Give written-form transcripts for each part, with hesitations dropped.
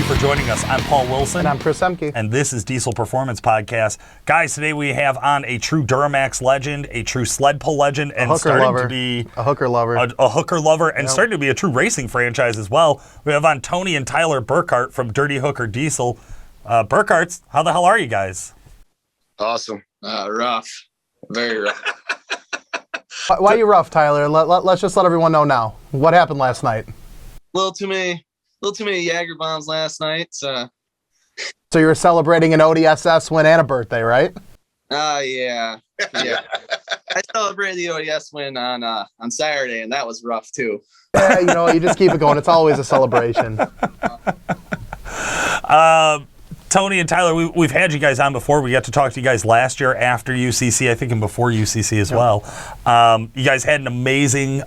for joining us. I'm Paul Wilson. And I'm Chris Emke. And this is Diesel Performance Podcast. Guys, today we have on a true Duramax legend, a true sled pull legend, and starting to be a hooker lover. A hooker lover, and starting to be a true racing franchise as well. We have on Tony and Tyler Burkhard from Dirty Hooker Diesel. Burkhards, how the hell are you guys? Awesome. Rough. Very rough. Why are you rough, Tyler? Let's just let everyone know now. What happened last night? Little too many Jager bombs last night. So you were celebrating an ODSS win and a birthday, right? Yeah. I celebrated the ODS win on Saturday, and that was rough too. Yeah, you just keep it going. It's always a celebration. Tony and Tyler, we've had you guys on before. We got to talk to you guys last year after UCC, I think, and before UCC as well. You guys had an amazing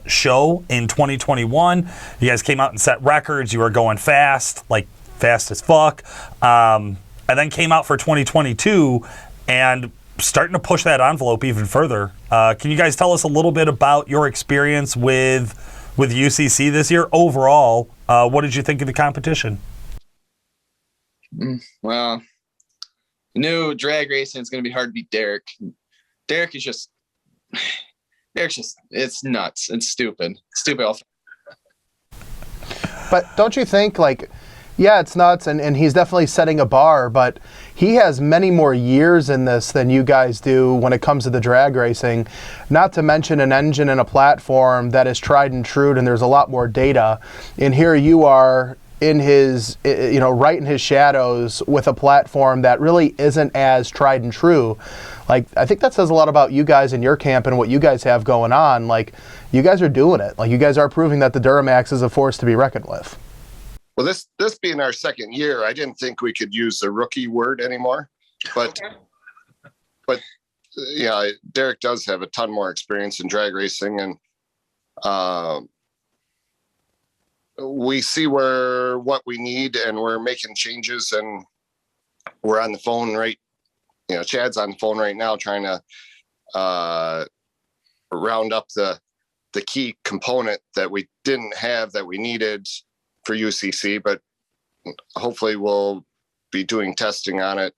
show in 2021. You guys came out and set records. You were going fast, like fast as fuck. And then came out for 2022 and starting to push that envelope even further. Can you guys tell us a little bit about your experience with UCC this year? Overall, what did you think of the competition? Well, new drag racing is going to be hard to beat Derek. Derek's just, it's nuts. It's stupid. But don't you think, yeah, it's nuts, and he's definitely setting a bar, but he has many more years in this than you guys do when it comes to the drag racing, not to mention an engine and a platform that is tried and true, and there's a lot more data. And here you are in his, right in his shadows with a platform that really isn't as tried and true. I think that says a lot about you guys in your camp and what you guys have going on. You guys are doing it. You guys are proving that the Duramax is a force to be reckoned with. Well, this being our second year, I didn't think we could use the rookie word anymore. But Derek does have a ton more experience in drag racing, and we see what we need, and we're making changes, and we're on the phone Chad's on the phone right now trying to round up the key component that we didn't have that we needed for UCC, but hopefully we'll be doing testing on it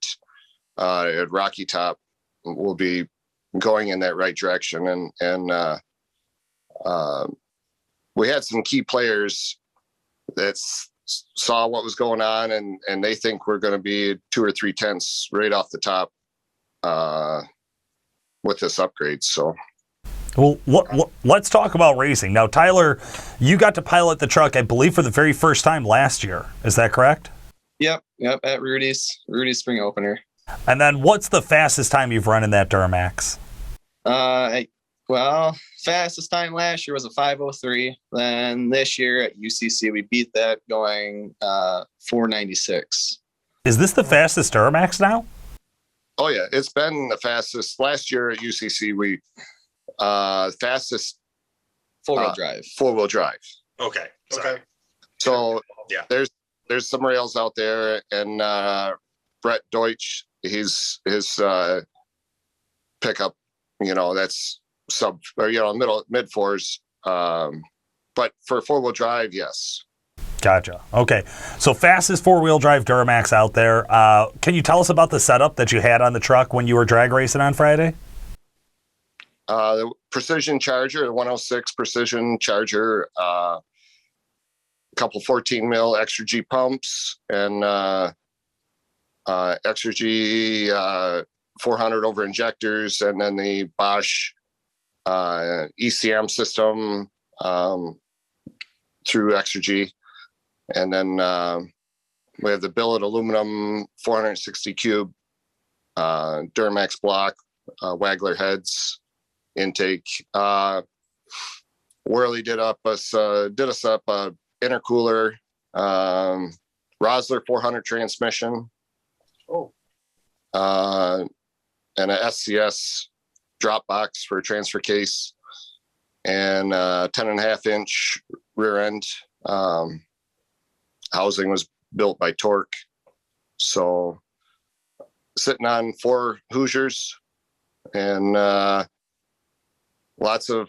at Rocky Top. We'll be going in that right direction, and we had some key players that saw what was going on, and they think we're going to be 2 or 3 tenths right off the top with this upgrade. So, well, let's talk about racing now. Tyler, you got to pilot the truck, I believe, for the very first time last year. Is that correct? Yep. At Rudy's spring opener. And then, what's the fastest time you've run in that Duramax? Fastest time last year was a 5:03. Then this year at UCC, we beat that going 4:96. Is this the fastest Duramax now? Oh yeah, it's been the fastest. Last year at UCC, we fastest four-wheel drive. Okay. So yeah, there's some rails out there, and Brett Deutsch, his pickup, that's mid fours, but for 4-wheel drive, yes. Gotcha. Okay, so fastest 4-wheel drive Duramax out there. Can you tell us about the setup that you had on the truck when you were drag racing on Friday? The Precision Charger, the 106 Precision Charger, a couple 14 mil extra G pumps, and extra G 400 over injectors, and then the Bosch ECM system through extra G, and then we have the billet aluminum 460 cube Duramax block, Wagler heads intake. Worley did us up a intercooler, Rosler 400 transmission, and an SCS drop box for a transfer case, and 10.5 inch rear end. Housing was built by Torque. So sitting on 4 Hoosiers, and lots of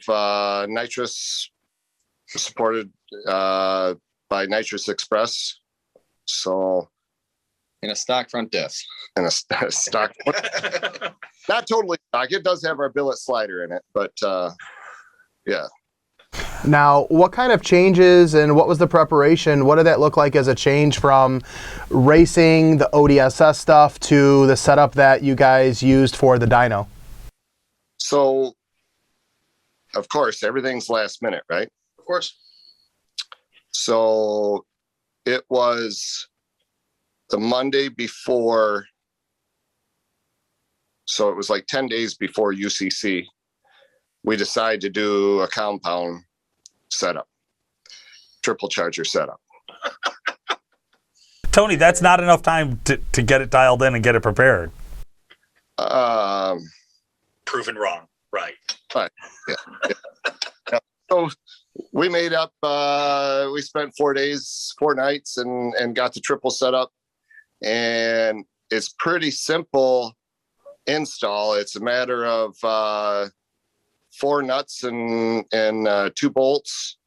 nitrous supported by Nitrous Express So, in a stock front diff. and a stock, not totally stock. It does have our billet slider in it, but yeah. Now, what kind of changes and what was the preparation? What did that look like as a change from racing the ODSS stuff to the setup that you guys used for the dyno? So, of course, everything's last minute, right? Of course. So it was the Monday before. So it was like 10 days before UCC. We decided to do a compound setup, triple charger setup. Tony, that's not enough time to get it dialed in and get it prepared. Proven wrong. Right. But yeah. So we made up, we spent 4 days, 4 nights and got the triple set up, and it's pretty simple install. It's a matter of 4 nuts and 2 bolts,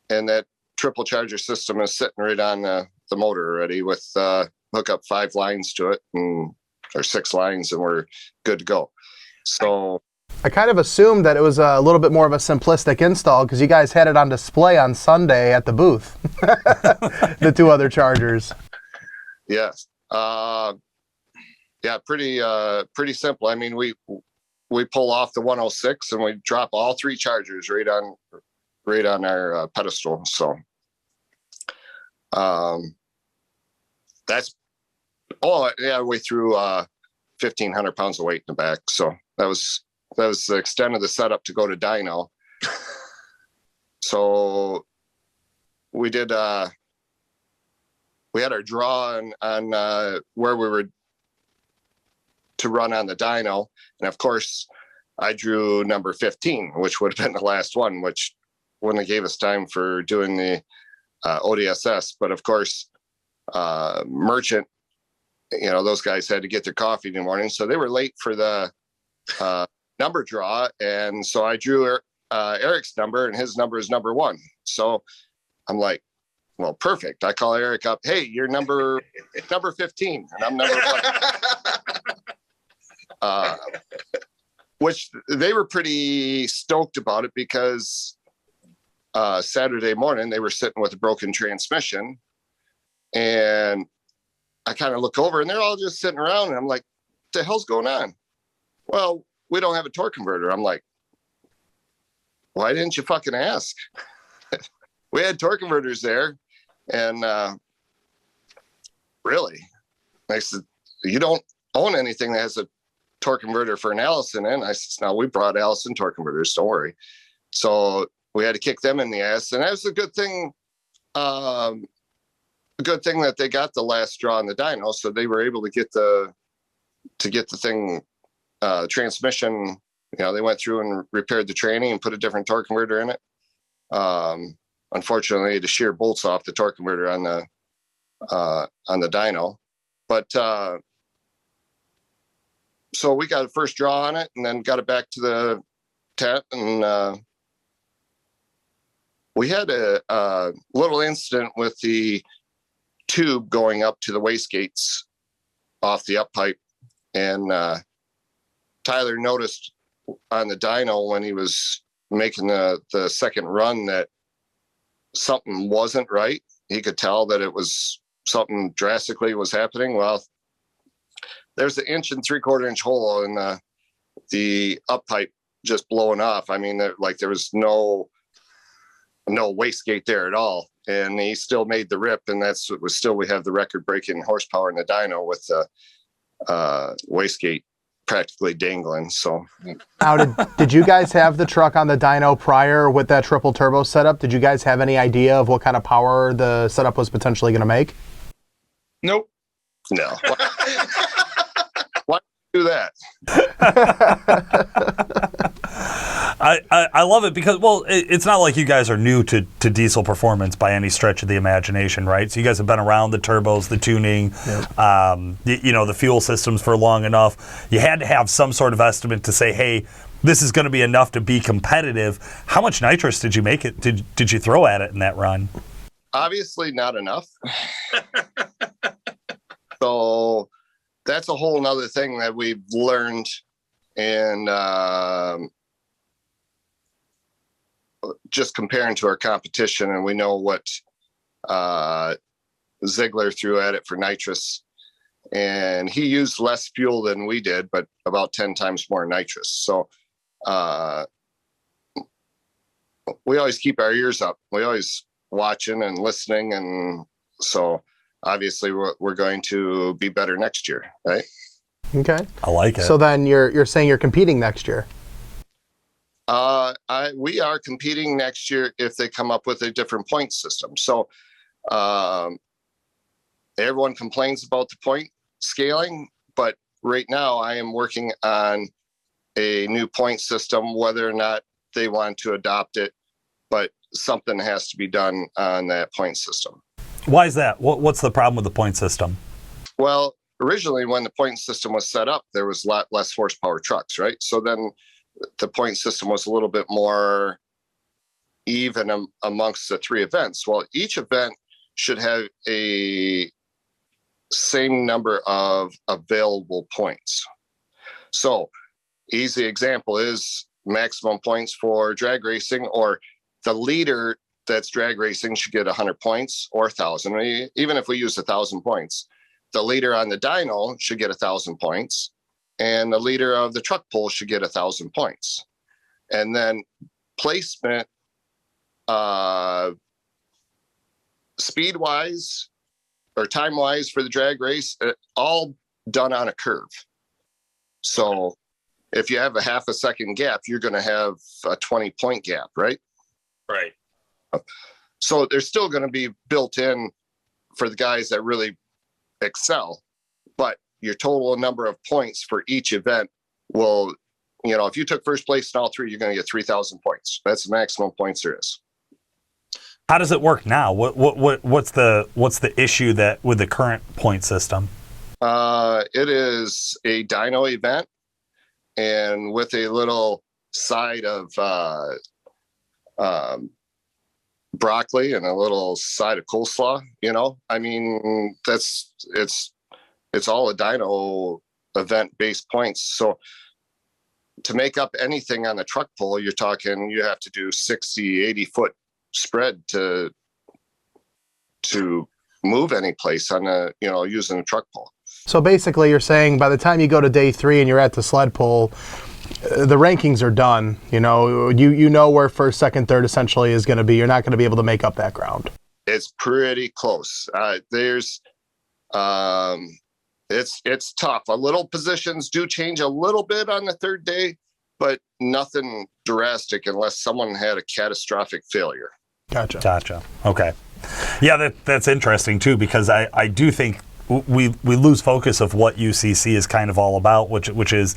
and that triple charger system is sitting right on the motor already with hook up 5 lines to it or 6 lines, and we're good to go. So I kind of assumed that it was a little bit more of a simplistic install because you guys had it on display on Sunday at the booth, the 2 other chargers. Yes. Yeah, pretty simple. I mean, we pull off the 106 and we drop all 3 chargers right on our pedestal. So that's we threw 1,500 pounds of weight in the back. So that was the extent of the setup to go to dyno. So we did we had our draw on where we were to run on the dyno, and of course I drew number 15, which would have been the last one, which wouldn't have gave us time for doing the ODSS. But of course, Merchant, those guys had to get their coffee in the morning, so they were late for the number draw, and so I drew Eric's number, and his number is number 1. So I'm like, well, perfect. I call Eric up, hey, you're number 15, and I'm number 1. Which they were pretty stoked about it because Saturday morning they were sitting with a broken transmission, and I kind of look over and they're all just sitting around, and I'm like, what the hell's going on? Well, we don't have a torque converter. I'm like, why didn't you fucking ask? We had torque converters there, and really, I said, you don't own anything that has a torque converter for an Allison in. I said, no, we brought Allison torque converters, don't worry. So we had to kick them in the ass, and that was a good thing. A good thing that they got the last draw on the dyno, so they were able to get the thing transmission. They went through and repaired the tranny and put a different torque converter in it. Unfortunately, the shear bolts off the torque converter on the dyno, but so we got a first draw on it, and then got it back to the tent, and we had a little incident with the tube going up to the wastegates off the up pipe, and Tyler noticed on the dyno when he was making the second run that something wasn't right. He could tell that it was something drastically was happening. Well, there's an 1 3/4 inch hole in the up pipe just blowing off. I mean, there was no wastegate there at all, and he still made the rip, and that's what was still, we have the record breaking horsepower in the dyno with the wastegate practically dangling. So now, did you guys have the truck on the dyno prior with that triple turbo setup? Did you guys have any idea of what kind of power the setup was potentially going to make? Nope. No. Why do that? I love it because, well, it's not like you guys are new to diesel performance by any stretch of the imagination, right? So you guys have been around the turbos, the tuning, the fuel systems for long enough. You had to have some sort of estimate to say, hey, this is going to be enough to be competitive. How much nitrous did you make it? Did you throw at it in that run? obviously not enough. So that's a whole nother thing that we've learned, and just comparing to our competition, and we know what Ziegler threw at it for nitrous, and he used less fuel than we did, but about 10 times more nitrous. So we always keep our ears up. We always watching and listening, and so obviously we're going to be better next year, right? Okay. I like it. So then you're saying you're competing next year? We are competing next year if they come up with a different point system. So everyone complains about the point scaling, but right now I am working on a new point system, whether or not they want to adopt it, but something has to be done on that point system. Why is that? What's the problem with the point system? Well, originally when the point system was set up, there was a lot less horsepower trucks, right? So then the point system was a little bit more even amongst the three events. Well, each event should have a same number of available points. So easy example is maximum points for drag racing, or the leader that's drag racing should get 100 points or 1,000. Even if we use 1,000 points, the leader on the dyno should get 1,000 points, and the leader of the truck pull should get 1,000 points. And then placement, speed wise or time wise for the drag race, all done on a curve. So if you have a half a second gap, you're going to have a 20-point gap, right? Right. So they're still going to be built in for the guys that really excel, but your total number of points for each event will, if you took first place in all three, you're going to get 3,000 points. That's the maximum points there is. How does it work now? What's the issue that with the current point system? It is a dyno event, and with a little side of broccoli and a little side of coleslaw. I mean, it's all a dyno event based points. So to make up anything on the truck pull, you have to do 60, 80 foot spread to move any place on using a truck pull. So basically you're saying by the time you go to day 3 and you're at the sled pull, the rankings are done. You know where first, second, third essentially is going to be. You're not going to be able to make up that ground. It's pretty close. It's tough. A little positions do change a little bit on the third day, but nothing drastic unless someone had a catastrophic failure. Gotcha. Okay. Yeah, that's interesting too, because I do think we lose focus of what UCC is kind of all about, which is,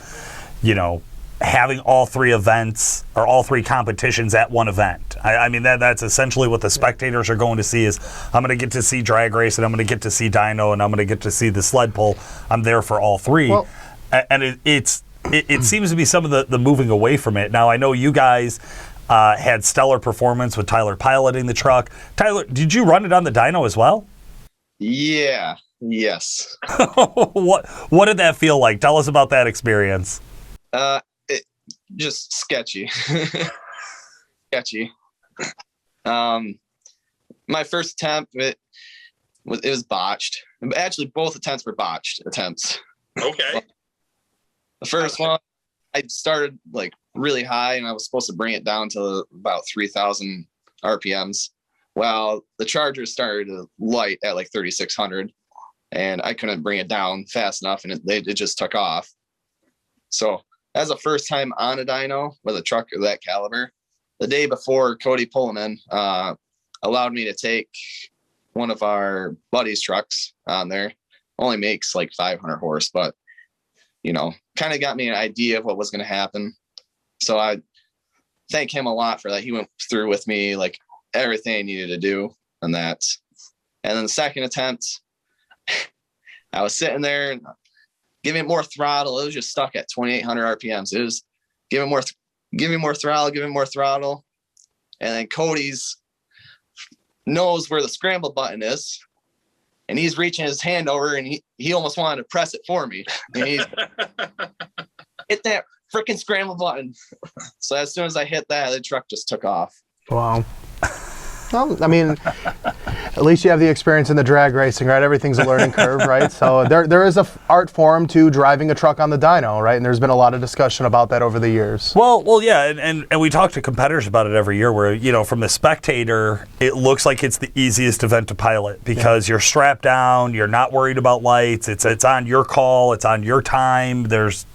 having all three events or all three competitions at one event. I mean, that's essentially what the spectators are going to see is I'm going to get to see drag race, and I'm going to get to see dyno, and I'm going to get to see the sled pull. I'm there for all three. Well, and it seems to be some of the moving away from it. Now, I know you guys had stellar performance with Tyler piloting the truck. Tyler, did you run it on the dyno as well? Yeah. Yes. What did that feel like? Tell us about that experience. Just sketchy. Sketchy. My first attempt, it was botched. Actually, both attempts were botched attempts. Okay. The first one, I started like really high, and I was supposed to bring it down to about 3,000 RPMs. Well, the Charger started to light at like 3,600, and I couldn't bring it down fast enough, and it just took off. So as a first time on a dyno with a truck of that caliber, the day before Cody Pullman allowed me to take one of our buddies' trucks on there. Only makes like 500 horse, but kind of got me an idea of what was going to happen. So I thank him a lot for that. He went through with me like everything I needed to do on that. And then the second attempt, I was sitting there and giving it more throttle. It was just stuck at 2,800 RPMs. It was giving more throttle. And then Cody's knows where the scramble button is, and he's reaching his hand over, and he almost wanted to press it for me. And he hit that freaking scramble button. So as soon as I hit that, the truck just took off. Wow. Well, I mean, at least you have the experience in the drag racing, right? Everything's a learning curve, right? So there is a art form to driving a truck on the dyno, right? And there's been a lot of discussion about that over the years. Well, yeah, and we talk to competitors about it every year where, you know, from the spectator, it looks like it's the easiest event to pilot because you're strapped down, you're not worried about lights, it's on your call, it's on your time,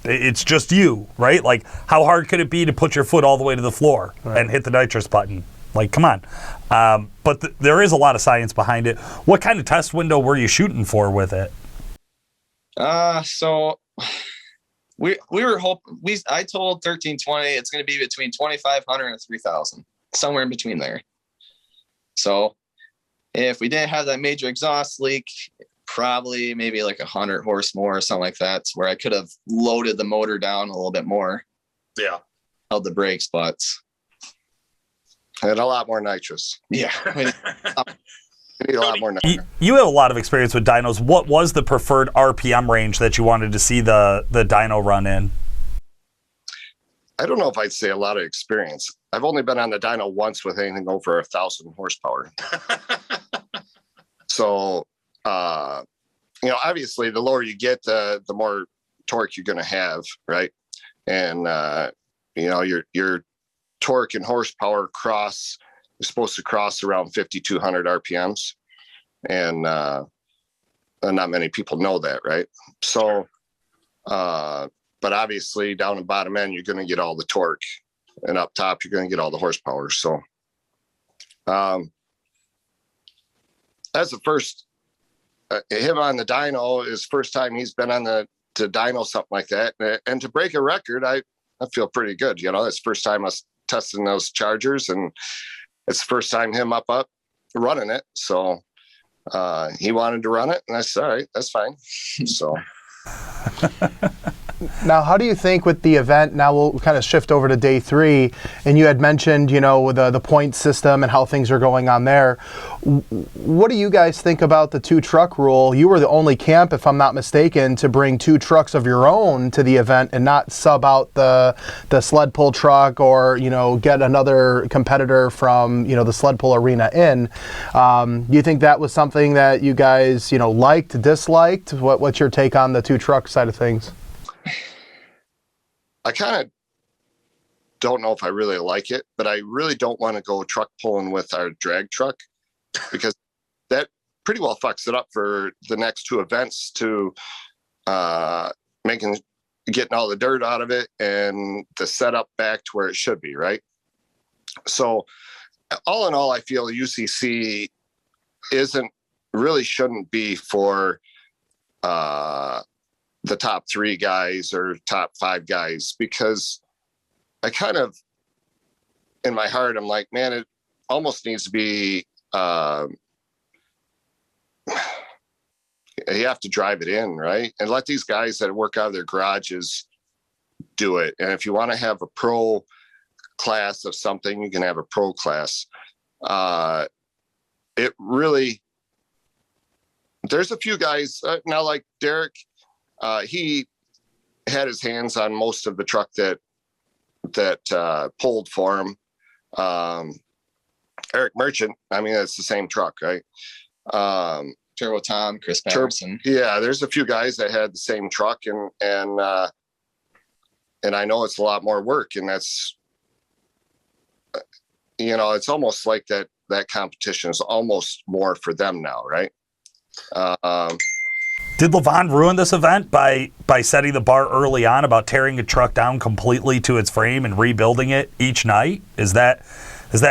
it's just you, right? Like, how hard could it be to put your foot all the way to the floor and hit the nitrous button? Like, come on. But there is a lot of science behind it. What kind of test window were you shooting for with it? So we were hoping, I told 1320 it's going to be between 2,500 and 3,000, somewhere in between there. So if we didn't have that major exhaust leak, probably maybe like 100 horse more or something like that, where I could have loaded the motor down a little bit more. Yeah. Held the brakes, but. And a lot more nitrous. Yeah. We need a lot more nitrous. You have a lot of experience with dynos. What was the preferred RPM range that you wanted to see the dyno run in? I don't know if I'd say a lot of experience. I've only been on the dyno once with anything over 1,000 horsepower. So, you know, obviously the lower you get, the more torque you're going to have, right? And, you know, your torque and horsepower is supposed to cross around 5,200 RPMs. And not many people know that, right? So, but obviously down the bottom end, you're going to get all the torque, and up top, you're going to get all the horsepower. So, as the first, him on the dyno is first time he's been on to dyno something like that. And to break a record, I feel pretty good. You know, it's the first time I was testing those chargers, and it's the first time him up running it. So he wanted to run it, and I said, all right, that's fine. So Now, how do you think with the event, now we'll kind of shift over to day 3, and you had mentioned, you know, the point system and how things are going on there. What do you guys think about the 2-truck rule? You were the only camp, if I'm not mistaken, to bring 2 trucks of your own to the event and not sub out the sled pull truck or, you know, get another competitor from, you know, the sled pull arena in. Do you think that was something that you guys, you know, liked, disliked? What's your take on the 2-truck side of things? I kind of don't know if I really like it, but I really don't want to go truck pulling with our drag truck, because that pretty well fucks it up for the next 2 events to getting all the dirt out of it and the setup back to where it should be, right? So all in all, I feel UCC shouldn't be for the top 3 guys or top 5 guys, because I kind of, in my heart, I'm like, man, it almost needs to be, you have to drive it in, right? And let these guys that work out of their garages do it. And if you want to have a pro class of something, you can have a pro class. It really, there's a few guys now, like Derek, he had his hands on most of the truck that pulled for him. Eric Merchant, I mean, it's the same truck, right? Turbo Tom, Chris Patterson. Yeah, there's a few guys that had the same truck, and I know it's a lot more work, and that's, you know, it's almost like that competition is almost more for them now, right? Did Levon ruin this event by setting the bar early on about tearing a truck down completely to its frame and rebuilding it each night? Is that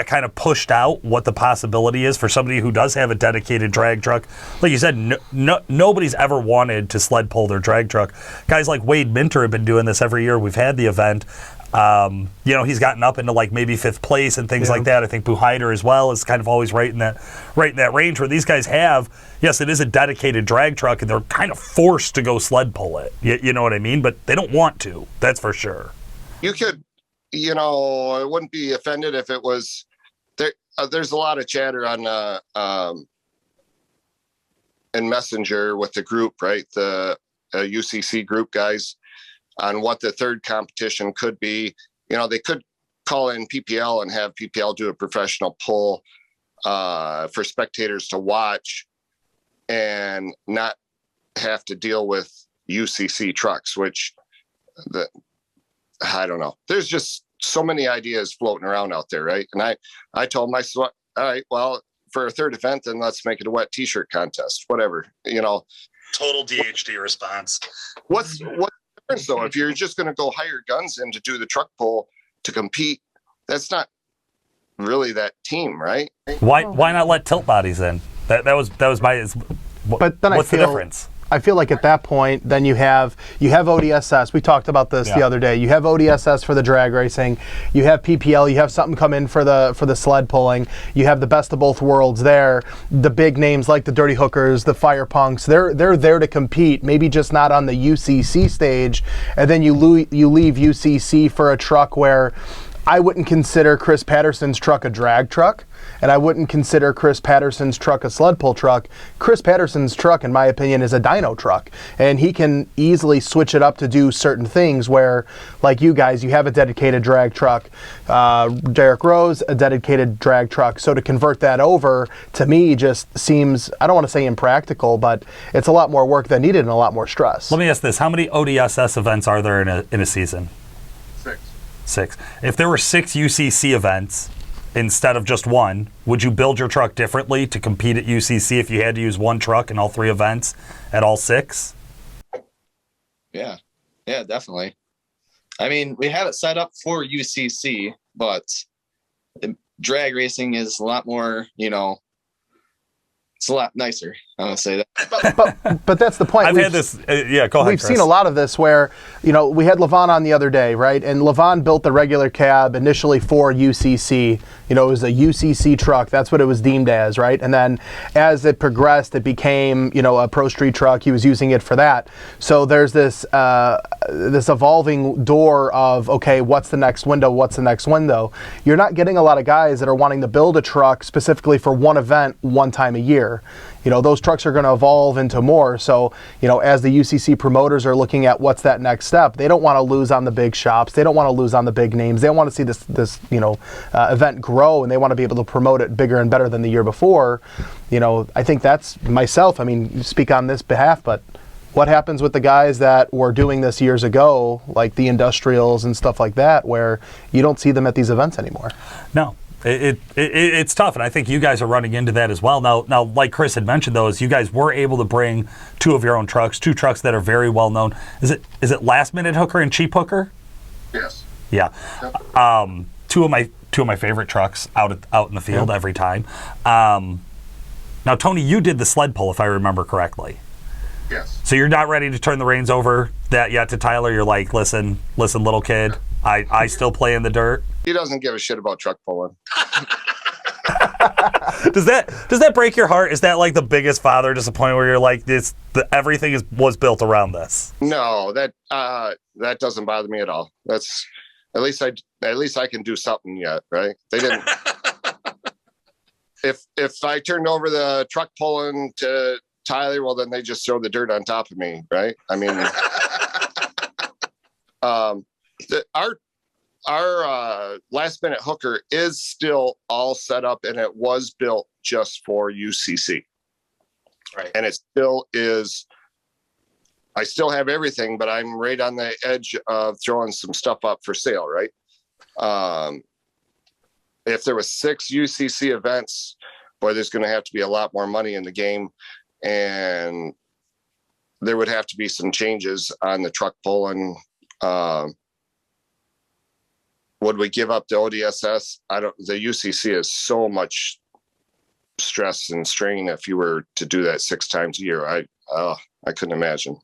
kind of pushed out what the possibility is for somebody who does have a dedicated drag truck? Like you said, nobody's ever wanted to sled pull their drag truck. Guys like Wade Minter have been doing this every year. We've had the event. You know, he's gotten up into like maybe 5th place and things like that. I think Buheider as well is kind of always right in that range where these guys have, yes, it is a dedicated drag truck and they're kind of forced to go sled pull it. You know what I mean? But they don't want to. That's for sure. You could, you know, I wouldn't be offended if it was there's a lot of chatter on in Messenger with the group, right? The UCC group guys on what the third competition could be. They could call in PPL and have PPL do a professional pull for spectators to watch and not have to deal with UCC trucks, which I don't know. There's just so many ideas floating around out there, right? And I told myself, all right, well, for a third event, then let's make it a wet t-shirt contest, whatever, Total DHD response. What's the difference though? If you're just going to go hire guns in to do the truck pull to compete, that's not really that team, right? Why not let tilt bodies in? That was my. But then what's the difference? I feel like at that point, then you have ODSS. We talked about this the other day. You have ODSS for the drag racing. You have PPL. You have something come in for the sled pulling. You have the best of both worlds there. The big names like the Dirty Hookers, the Fire Punks, they're there to compete. Maybe just not on the UCC stage. And then you leave UCC for a truck where I wouldn't consider Chris Patterson's truck a drag truck, and I wouldn't consider Chris Patterson's truck a sled pull truck. Chris Patterson's truck, in my opinion, is a dyno truck, and he can easily switch it up to do certain things where, like you guys, you have a dedicated drag truck. Derek Rose, a dedicated drag truck. So to convert that over, to me, just seems, I don't want to say impractical, but it's a lot more work than needed and a lot more stress. Let me ask this. How many ODSS events are there in a season? 6. If there were 6 UCC events instead of just one, would you build your truck differently to compete at UCC if you had to use one truck in all 3 events at all 6? Yeah, definitely. I mean, we have it set up for UCC, but drag racing is a lot more, it's a lot nicer. I'm gonna say that. But that's the point. I've had this. Go ahead. We've seen a lot of this where, we had Levon on the other day, right? And Levon built the regular cab initially for UCC. It was a UCC truck. That's what it was deemed as, right? And then as it progressed, it became, a Pro Street truck. He was using it for that. So there's this evolving door of, okay, what's the next window? What's the next window? You're not getting a lot of guys that are wanting to build a truck specifically for one event one time a year. Those trucks are going to evolve into more. So, as the UCC promoters are looking at what's that next step, they don't want to lose on the big shops. They don't want to lose on the big names. They want to see this event grow, and they want to be able to promote it bigger and better than the year before. I think that's myself. I mean, you speak on this behalf, but what happens with the guys that were doing this years ago, like the industrials and stuff like that, where you don't see them at these events anymore? No. It's tough, and I think you guys are running into that as well. Now, like Chris had mentioned, though, is you guys were able to bring 2 of your own trucks, 2 trucks that are very well known. Is it Last Minute Hooker and Cheap Hooker? Yes. Yeah. Yep. 2 of my favorite trucks out in the field every time. Now, Tony, you did the sled pull, if I remember correctly. Yes. So you're not ready to turn the reins over that yet to Tyler. You're like, listen, little kid. I still play in the dirt. He doesn't give a shit about truck pulling. Does that break your heart? Is that like the biggest father disappointment where you're like, everything was built around this? No, that doesn't bother me at all. That's at least I can do something yet, right? They didn't. If I turned over the truck pulling to Tyler, well, then they just throw the dirt on top of me, right? I mean, our Last Minute Hooker is still all set up, and it was built just for UCC. Right. And it still is. I still have everything, but I'm right on the edge of throwing some stuff up for sale, right? If there was 6 UCC events, boy, there's going to have to be a lot more money in the game, and there would have to be some changes on the truck pulling. Would we give up the ODSS? The UCC is so much stress and strain if you were to do that 6 times a year. I couldn't imagine.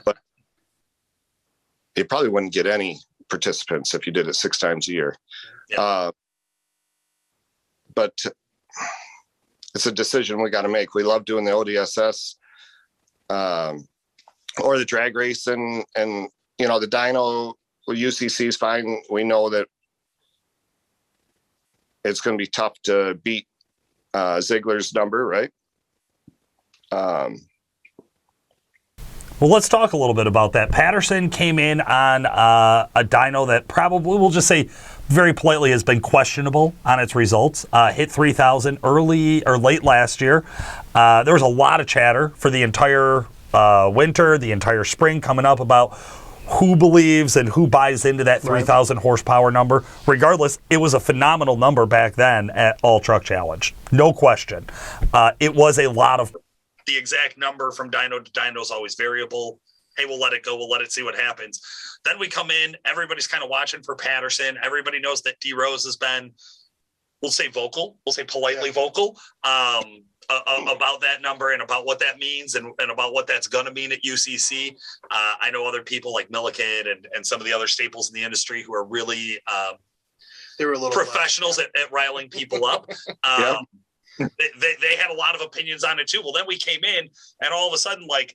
But you probably wouldn't get any participants if you did it 6 times a year. Yeah. But it's a decision we got to make. We love doing the ODSS or the drag race, and the dyno. Well, UCC is fine. We know that it's going to be tough to beat Ziegler's number, right? Well, let's talk a little bit about that. Patterson came in on a dyno that probably, we'll just say very politely, has been questionable on its results. Hit 3,000 early or late last year. There was a lot of chatter for the entire winter, the entire spring coming up about who believes and who buys into that 3,000 horsepower number. Regardless, it was a phenomenal number back then at All Truck Challenge. No question. It was a lot of... The exact number from dyno to dyno is always variable. Hey, we'll let it go. We'll let it see what happens. Then we come in. Everybody's kind of watching for Patterson. Everybody knows that D Rose has been, we'll say vocal. We'll say politely vocal about that number and about what that means and about what that's going to mean at UCC. I know other people like Milliken and some of the other staples in the industry who are really They were a little professionals at riling people up. They had a lot of opinions on it too. Well, then we came in and all of a sudden, like,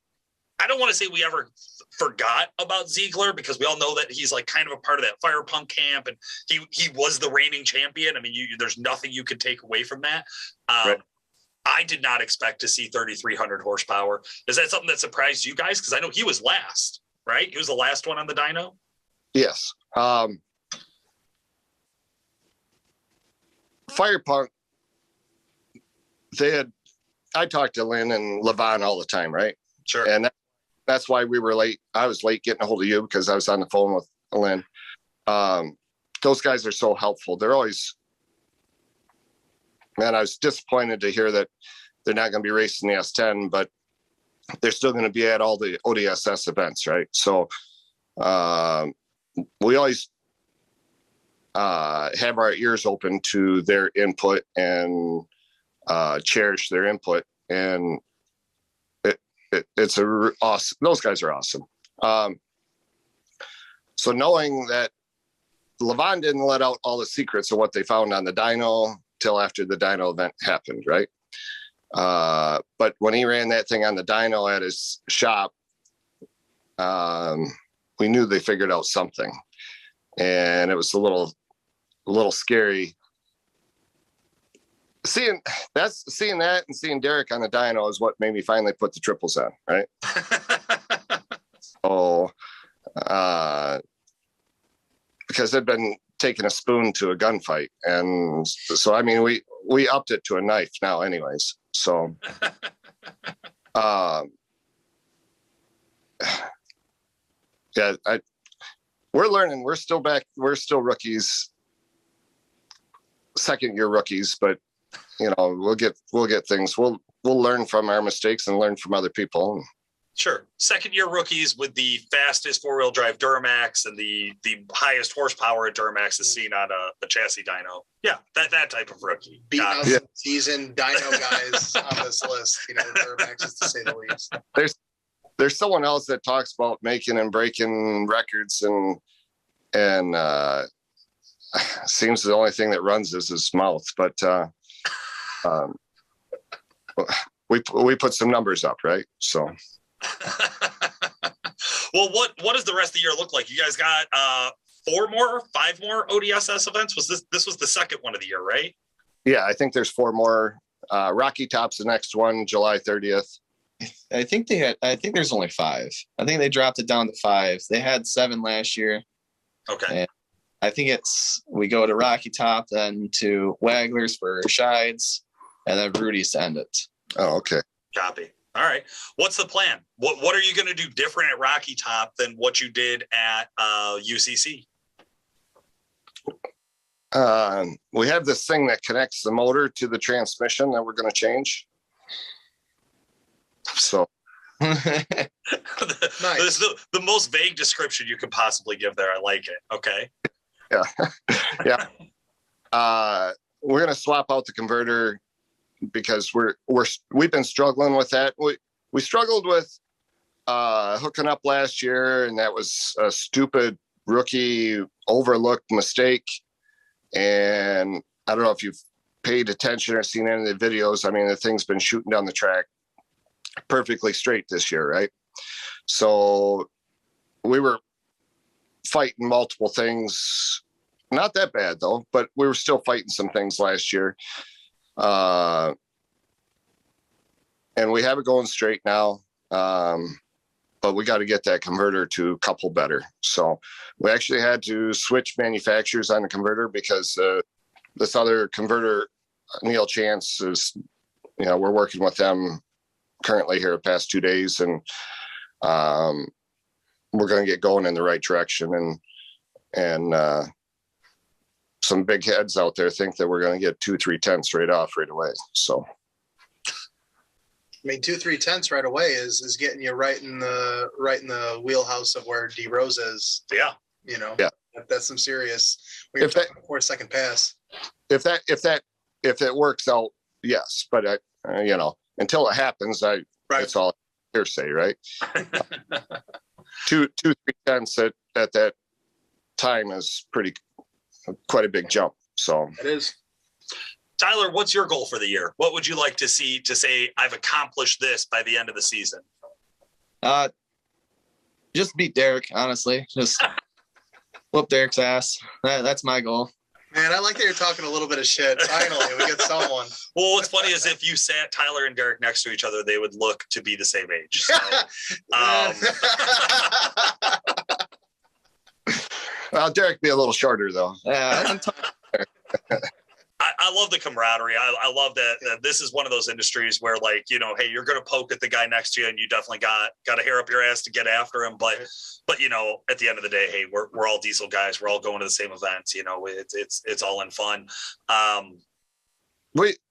I don't want to say we ever forgot about Ziegler because we all know that he's like kind of a part of that fire punk camp and he was the reigning champion. I mean, there's nothing you could take away from that. Right. I did not expect to see 3,300 horsepower. Is that something that surprised you guys? Because I know he was last, right? He was the last one on the dyno. Yes. Fire punk. I talked to Lynn and Levon all the time, right? Sure. And that's why we were late. I was late getting a hold of you because I was on the phone with Lynn. Those guys are so helpful. They're always, man, I was disappointed to hear that they're not going to be racing the S10, but they're still going to be at all the ODSS events, right? So we always have our ears open to their input and cherish their input, and it's awesome. Those guys are awesome. So knowing that Levon didn't let out all the secrets of what they found on the dyno till after the dyno event happened, right? But when he ran that thing on the dyno at his shop, we knew they figured out something, and it was a little scary. Seeing that and seeing Derek on the dyno is what made me finally put the triples on, right? So, because I'd been taking a spoon to a gunfight, and so I mean we upped it to a knife now, anyways. So, yeah, we're learning. We're still back. We're still rookies, second year rookies, but. You know, we'll get things. We'll learn from our mistakes and learn from other people. Sure. Second year rookies with the fastest 4-wheel drive Duramax and the highest horsepower at Duramax is seen on a chassis dyno. Yeah, that type of rookie. Beating out some seasoned dyno guys on this list, you know, Duramaxes to say the least. There's someone else that talks about making and breaking records and seems the only thing that runs is his mouth, but we put some numbers up, right? So well, what does the rest of the year look like? You guys got 5 more ODSS events? This was the second one of the year, right? Yeah, I think there's 4 more. Rocky Top's the next one, July 30th. I think there's only 5. I think they dropped it down to 5. They had 7 last year. Okay. And I think we go to Rocky Top, then to Wagler's for Shides, and then Rudy's to end it. Oh, okay. Copy. All right. What's the plan? What are you going to do different at Rocky Top than what you did at UCC? We have this thing that connects the motor to the transmission that we're going to change. So Nice. This is the most vague description you could possibly give there. I like it. Okay. Yeah. Yeah. We're going to swap out the converter because we've been struggling with that. We struggled with hooking up last year, and that was a stupid rookie overlooked mistake. And I don't know if you've paid attention or seen any of the videos. I mean, the thing's been shooting down the track perfectly straight this year, right? So we were fighting multiple things not that bad though, but we were still fighting some things last year. And we have it going straight now. But we got to get that converter to couple better. So we actually had to switch manufacturers on the converter because this other converter, Neil Chance, is, we're working with them currently here the past 2 days, and we're going to get going in the right direction. And some big heads out there think that we're going to get 2-3 tenths right away. So. I mean, 2-3 tenths right away is getting you right in the wheelhouse of where D Rose is. Yeah. Yeah. That's some serious. When you're talking for a second pass. If it works out, yes. But until it happens, right. It's all hearsay, right? 2-3 tenths at that time is quite a big jump. So it is. Tyler, what's your goal for the year? What would you like to see to say I've accomplished this by the end of the season? Just beat Derek, honestly. Just whoop Derek's ass. That's my goal. Man, I like that you're talking a little bit of shit. Finally, we get someone. Well, what's funny is if you sat Tyler and Derek next to each other, they would look to be the same age. So, well, Derek be a little shorter though. Yeah, I love the camaraderie. I love that this is one of those industries where, like, hey, you're going to poke at the guy next to you, and you definitely got a hair up your ass to get after him. But at the end of the day, hey, we're all diesel guys. We're all going to the same events. It's all in fun.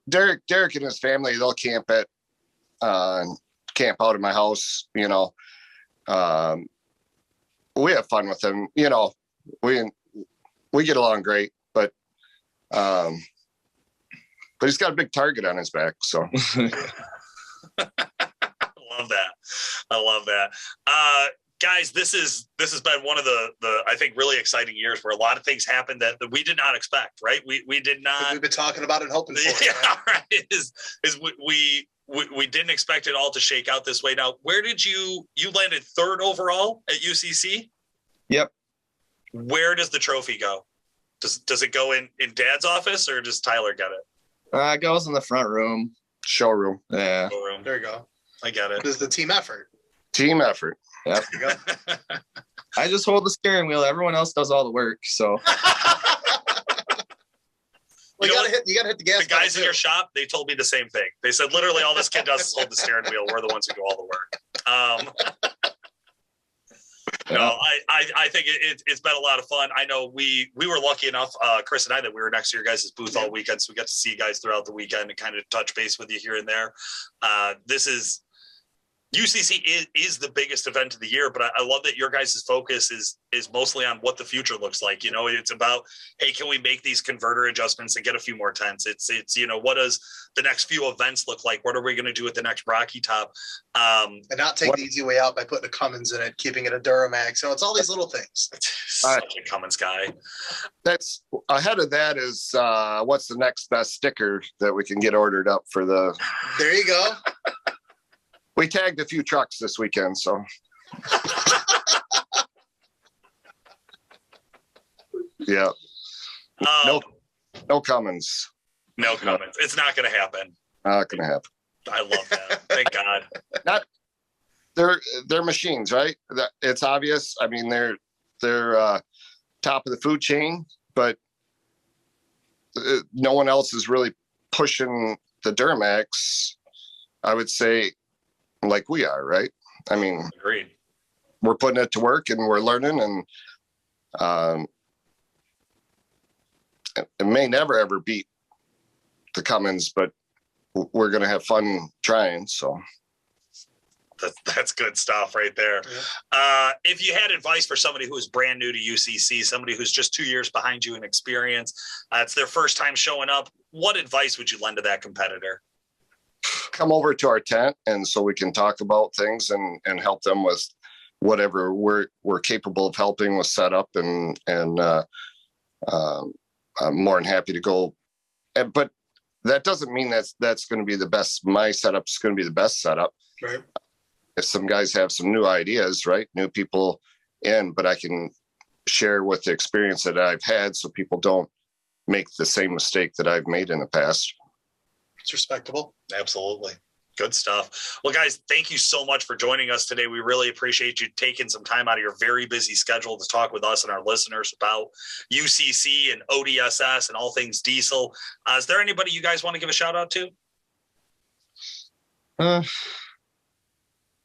Derek and his family, they'll camp out at my house. We have fun with them. We get along great, but he's got a big target on his back. So I love that. Guys, this has been one of the I think really exciting years where a lot of things happened that we did not expect, right? We did not. We've been talking about it and hoping for it. Yeah, right. We didn't expect it all to shake out this way. Now, where did you landed third overall at UCC? Yep. Where does the trophy go? Does it go in Dad's office, or does Tyler get it? It goes in the front room. Showroom. Yeah. Showroom. There you go. I get it. This is the team effort. Team effort. Yep. There you go. I just hold the steering wheel. Everyone else does all the work. So. Well, you gotta hit the gas. The guys in too. your shop, they told me the same thing. They said literally all this kid does is hold the steering wheel. We're the ones who do all the work. No, I think it's been a lot of fun. I know we were lucky enough, Chris and I, that we were next to your guys' booth all weekend, so we got to see you guys throughout the weekend and kind of touch base with you here and there. This is UCC is the biggest event of the year, but I love that your guys' focus is mostly on what the future looks like. It's about, hey, can we make these converter adjustments and get a few more tents? It's what does the next few events look like? What are we going to do with the next Rocky Top? And not take the easy way out by putting a Cummins in it, keeping it a Duramax. So it's all these little things. Such a Cummins guy. That's ahead of that is what's the next best sticker that we can get ordered up for the. There you go. We tagged a few trucks this weekend, so. Yeah. No Cummins. No Cummins. It's not going to happen. Not going to happen. I love that. Thank God. They're machines, right? It's obvious. I mean, they're top of the food chain, but no one else is really pushing the Duramax, I would say, like we are, right? I mean, agreed. We're putting it to work and we're learning, and it may never ever beat the Cummins, but we're going to have fun trying. So that's good stuff right there. Yeah. If you had advice for somebody who is brand new to UCC, somebody who's just 2 years behind you in experience, it's their first time showing up, what advice would you lend to that competitor? Come over to our tent, and so we can talk about things and help them with whatever we're capable of helping with setup, and I'm more than happy to go. But that doesn't mean that's going to be the best. My setup's going to be the best setup. Right. If some guys have some new ideas, right? New people in, but I can share with the experience that I've had so people don't make the same mistake that I've made in the past. It's respectable. Absolutely. Good stuff. Well, guys, thank you so much for joining us today. We really appreciate you taking some time out of your very busy schedule to talk with us and our listeners about UCC and ODSS and all things diesel. Is there anybody you guys want to give a shout out to?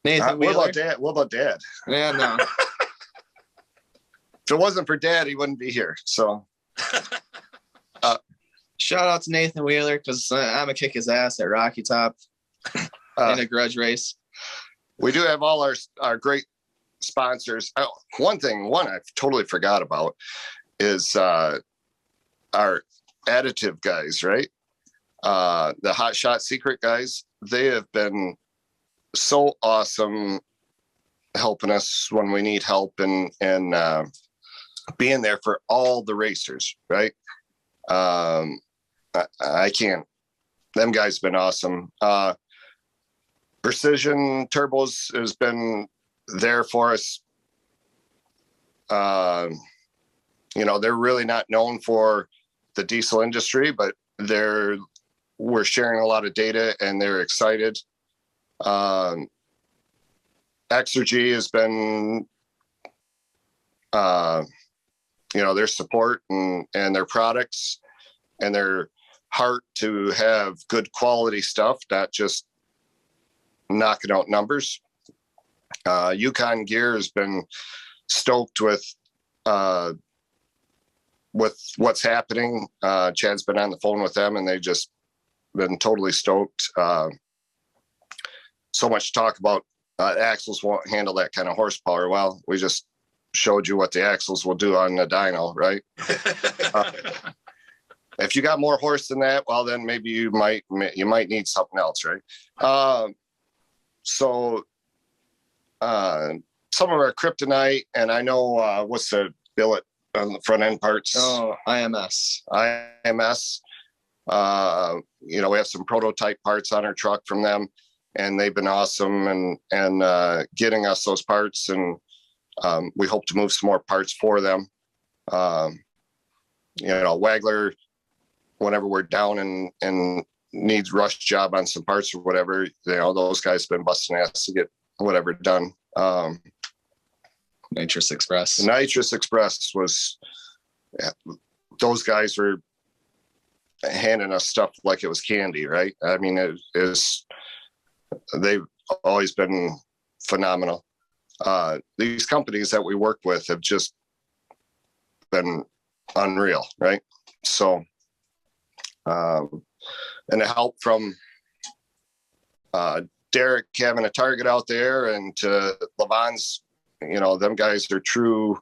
Nathan What Wheeler. about Dad? What about Dad? Yeah, no. If it wasn't for Dad, he wouldn't be here. So Shout out to Nathan Wheeler because I'm going to kick his ass at Rocky Top in a grudge race. we do have all our great sponsors. One I totally forgot about is our additive guys, right? The Hot Shot Secret guys. They have been so awesome helping us when we need help and being there for all the racers, right? I can't. Them guys have been awesome. Precision Turbos has been there for us. They're really not known for the diesel industry, but we're sharing a lot of data and they're excited. Exergy has been, their support and their products and their heart to have good quality stuff, not just knocking out numbers. Yukon Gear has been stoked with what's happening. Chad's been on the phone with them and they just been totally stoked. So much talk about axles won't handle that kind of horsepower. Well, we just showed you what the axles will do on the dyno, right? If you got more horse than that, well, then maybe you might need something else, right? Some of our kryptonite, and I know what's the billet on the front end parts? Oh, IMS. We have some prototype parts on our truck from them, and they've been awesome and getting us those parts, and we hope to move some more parts for them. Wagler, whenever we're down and needs rush job on some parts or whatever, those guys have been busting ass to get whatever done. Nitrous Express. Nitrous Express was, those guys were handing us stuff like it was candy, right? I mean, they've always been phenomenal. These companies that we work with have just been unreal, right? So, and the help from Derek having a target out there and to Levon's, them guys are true.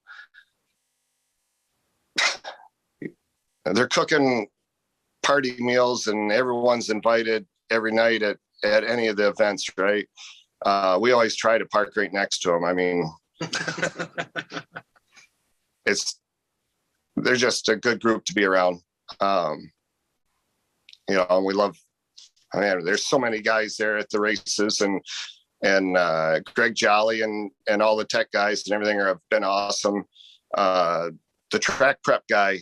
They're cooking party meals and everyone's invited every night at any of the events, right? We always try to park right next to them. I mean, they're just a good group to be around. And we love, there's so many guys there at the races and Greg Jolly and all the tech guys and everything have been awesome. The track prep guy,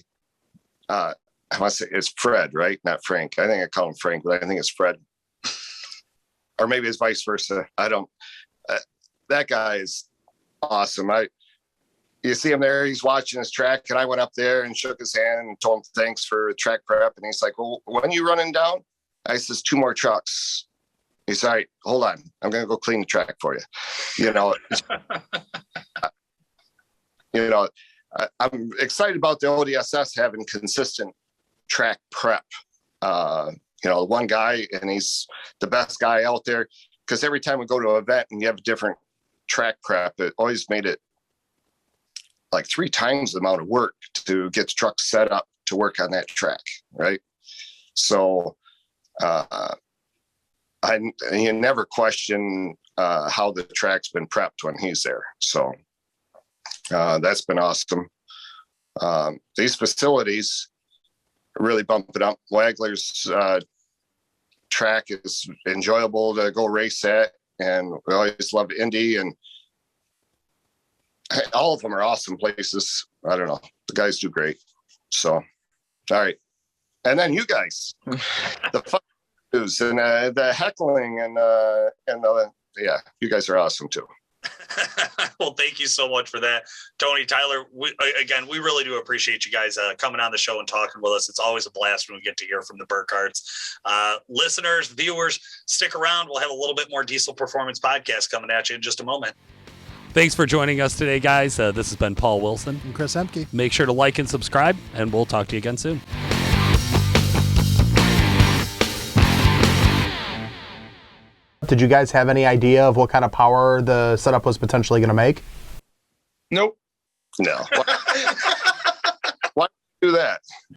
I must say it's Fred, right? Not Frank. I think I call him Frank, but I think it's Fred. Or maybe it's vice versa. I don't, that guy is awesome. You see him there, he's watching his track, and I went up there and shook his hand and told him thanks for track prep. And he's like, well, when are you running down? I says, 2 more trucks. He's all right, hold on. I'm going to go clean the track for you. I'm excited about the ODSS having consistent track prep. One guy, and he's the best guy out there, because every time we go to an event and you have a different track prep, it always made it like 3 times the amount of work to get the truck set up to work on that track, right? So you never question how the track's been prepped when he's there. So that's been awesome. These facilities really bump it up. Wagler's track is enjoyable to go race at, and we always love Indy, and all of them are awesome places. I don't know. The guys do great. So, all right. And then you guys, the fun news and the heckling and yeah, you guys are awesome too. Well, thank you so much for that, Tony, Tyler. We really do appreciate you guys coming on the show and talking with us. It's always a blast when we get to hear from the Burkhards. Listeners, viewers, stick around. We'll have a little bit more Diesel Performance podcast coming at you in just a moment. Thanks for joining us today, guys. This has been Paul Wilson And Chris Emke. Make sure to like and subscribe, and we'll talk to you again soon. Did you guys have any idea of what kind of power the setup was potentially going to make? Nope. No. Why do that?